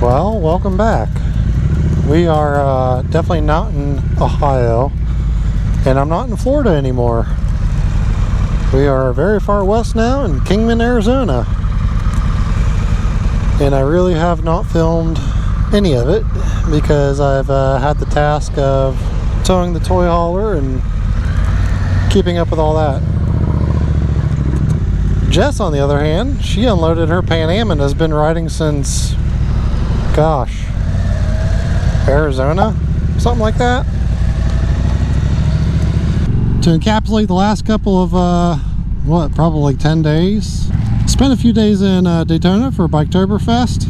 Well, welcome back. We are definitely not in Ohio, and I'm not in Florida anymore. We are very far west now in Kingman, Arizona. And I really have not filmed any of it because I've had the task of towing the toy hauler and keeping up with all that. Jess, on the other hand, she unloaded her Pan Am and has been riding since, gosh, Arizona? Something like that. To encapsulate the last couple of, probably 10 days. Spent a few days in Daytona for Biketoberfest.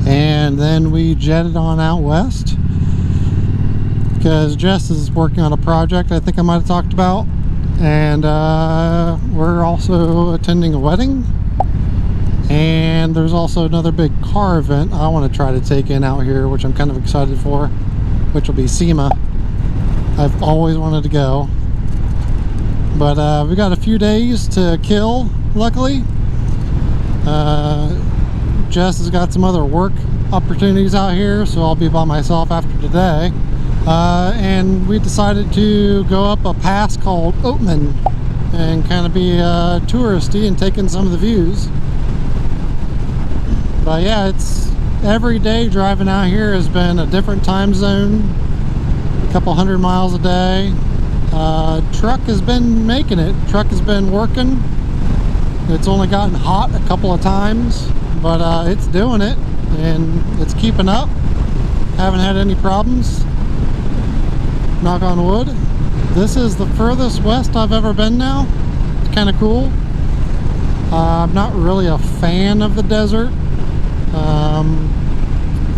And then we jetted on out west. Because Jess is working on a project I think I might have talked about. And we're also attending a wedding. And there's also another big car event I want to try to take in out here, which I'm kind of excited for, which will be SEMA. I've always wanted to go. But we got a few days to kill, luckily. Jess has got some other work opportunities out here, so I'll be by myself after today. And we decided to go up a pass called Oatman and kind of be touristy and take in some of the views. But yeah, it's every day driving out here has been a different time zone, a couple 100 miles a day. Truck has been making it. Truck has been working. It's only gotten hot a couple of times, but it's doing it and it's keeping up. Haven't had any problems. Knock on wood. This is the furthest west I've ever been now. It's kind of cool. I'm not really a fan of the desert.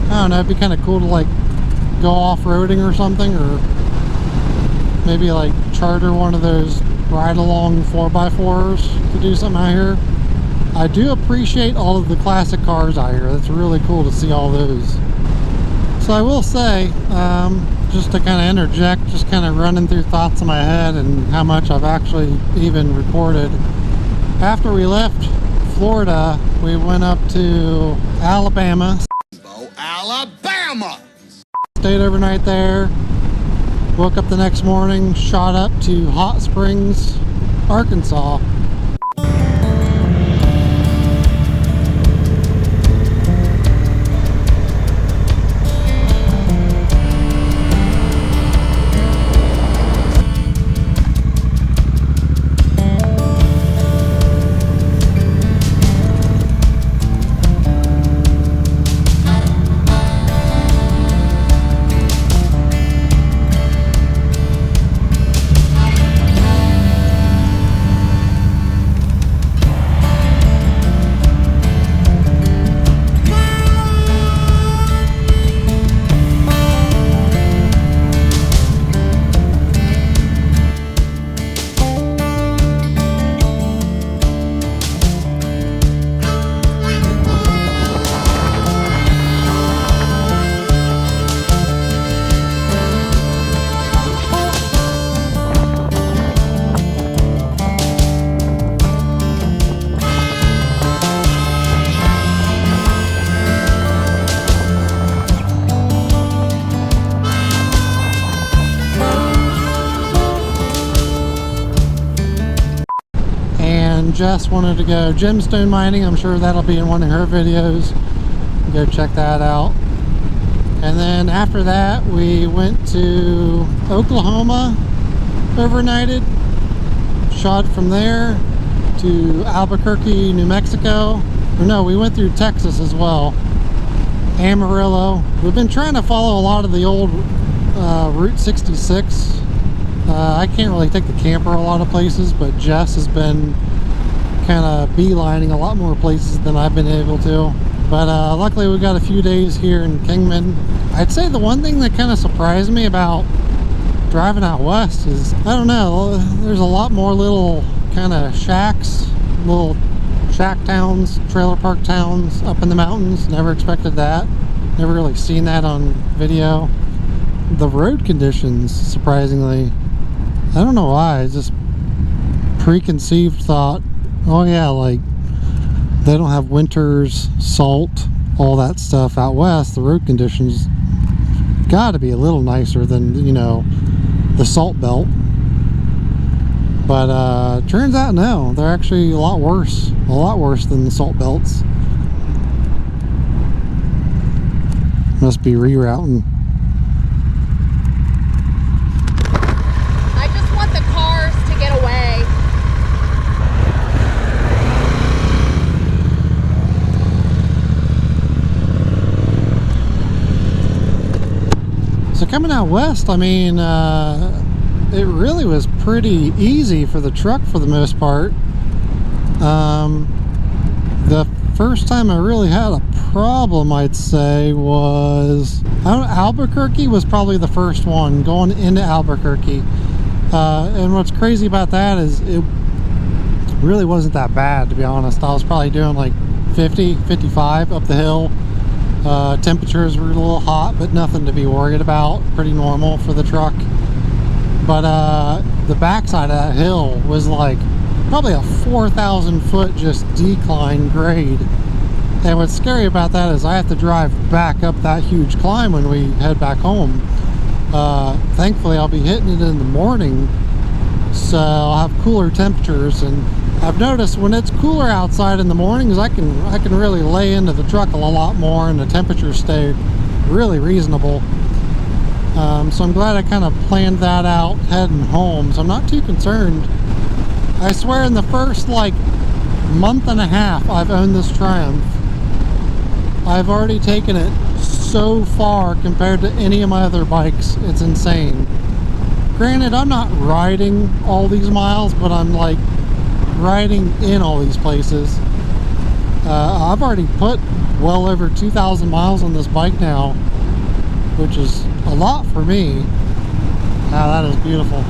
I don't know, it'd be kind of cool to like go off-roading or something, or maybe like charter one of those ride-along 4x4s to do something out here. I do appreciate all of the classic cars out here. That's really cool to see all those. So I will say, just to kind of interject, just kind of running through thoughts in my head and how much I've actually even recorded. After we left Florida, we went up to Alabama. Stayed overnight there. Woke up the next morning, shot up to Hot Springs, Arkansas. Jess wanted to go gemstone mining. I'm sure that'll be in one of her videos. Go check that out. And then after that, we went to Oklahoma, overnighted, shot from there to Albuquerque, New Mexico. Or no, we went through Texas as well. Amarillo. We've been trying to follow a lot of the old Route 66. I can't really take the camper a lot of places, but Jess has been kind of beelining a lot more places than I've been able to. But luckily we got a few days here in Kingman. I'd say the one thing that kind of surprised me about driving out west is, I don't know, there's a lot more little kind of shacks, little shack towns, trailer park towns up in the mountains. Never expected that. Never really seen that on video. The road conditions, surprisingly, I don't know why, I just preconceived thought, oh yeah, like they don't have winter's salt all that stuff out west, the road conditions got to be a little nicer than, you know, the salt belt. But turns out no, they're actually a lot worse than the salt belts. Must be rerouting. I just want the cars to get away. So coming out west, I mean, it really was pretty easy for the truck for the most part. The first time I really had a problem, I'd say, was Albuquerque was probably the first one, going into Albuquerque. And what's crazy about that is it really wasn't that bad, to be honest. I was probably doing like 50, 55 up the hill. Temperatures were a little hot, but nothing to be worried about. Pretty normal for the truck. But the backside of that hill was like probably a 4,000 foot just decline grade. And what's scary about that is I have to drive back up that huge climb when we head back home. Thankfully I'll be hitting it in the morning, so I'll have cooler temperatures. And I've noticed when it's cooler outside in the mornings, I can really lay into the truck a lot more, and the temperatures stay really reasonable. So I'm glad I kind of planned that out heading home, so I'm not too concerned. I swear in the first like month and a half I've owned this Triumph, I've already taken it so far compared to any of my other bikes. It's insane. Granted, I'm not riding all these miles, but I'm like riding in all these places. I've already put well over 2,000 miles on this bike now, which is a lot for me. Wow, that is beautiful.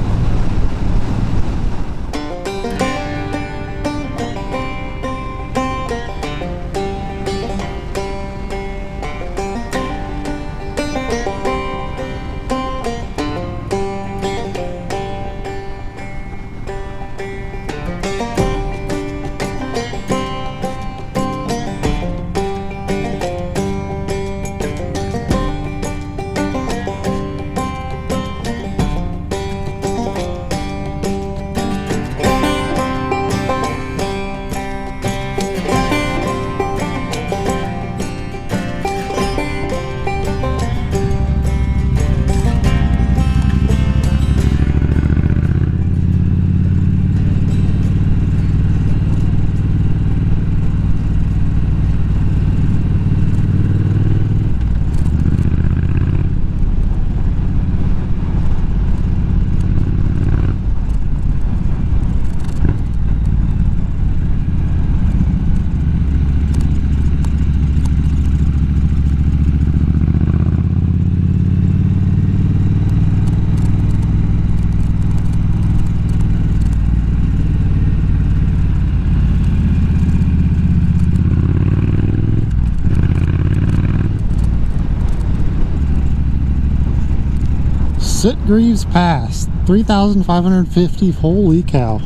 Sitgreaves Pass, 3,550. Holy cow.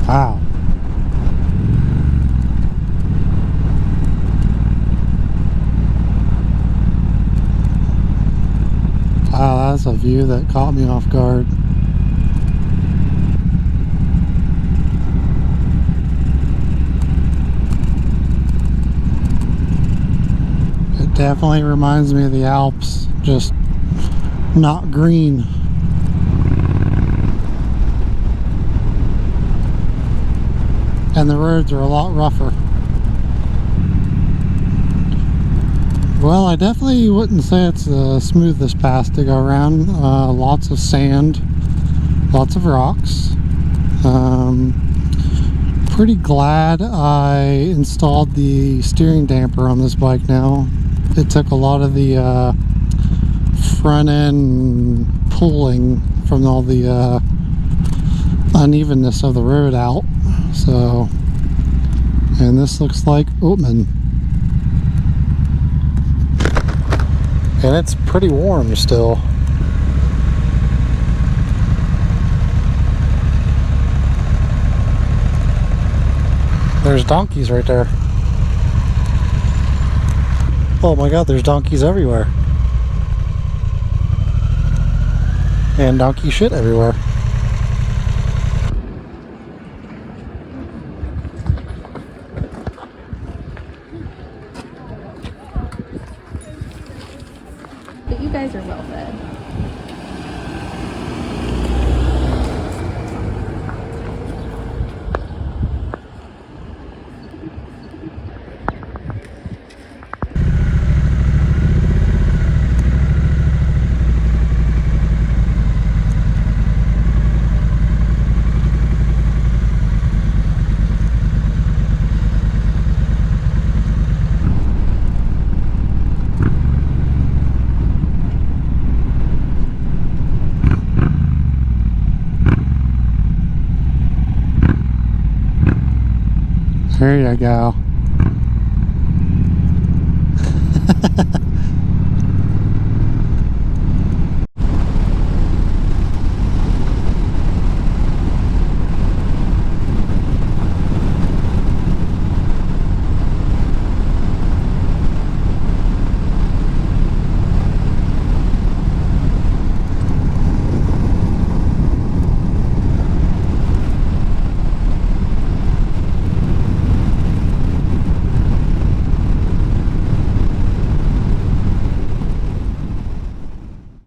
Wow. Wow, that's a view that caught me off guard. Definitely reminds me of the Alps, just not green. And the roads are a lot rougher. Well, I definitely wouldn't say it's the smoothest pass to go around. Lots of sand, lots of rocks. Pretty glad I installed the steering damper on this bike now. It took a lot of the front end pulling from all the unevenness of the road out. So, and this looks like Oatman. And it's pretty warm still. There's donkeys right there. Oh my god, there's donkeys everywhere. And donkey shit everywhere. But you guys are well fed. There you go.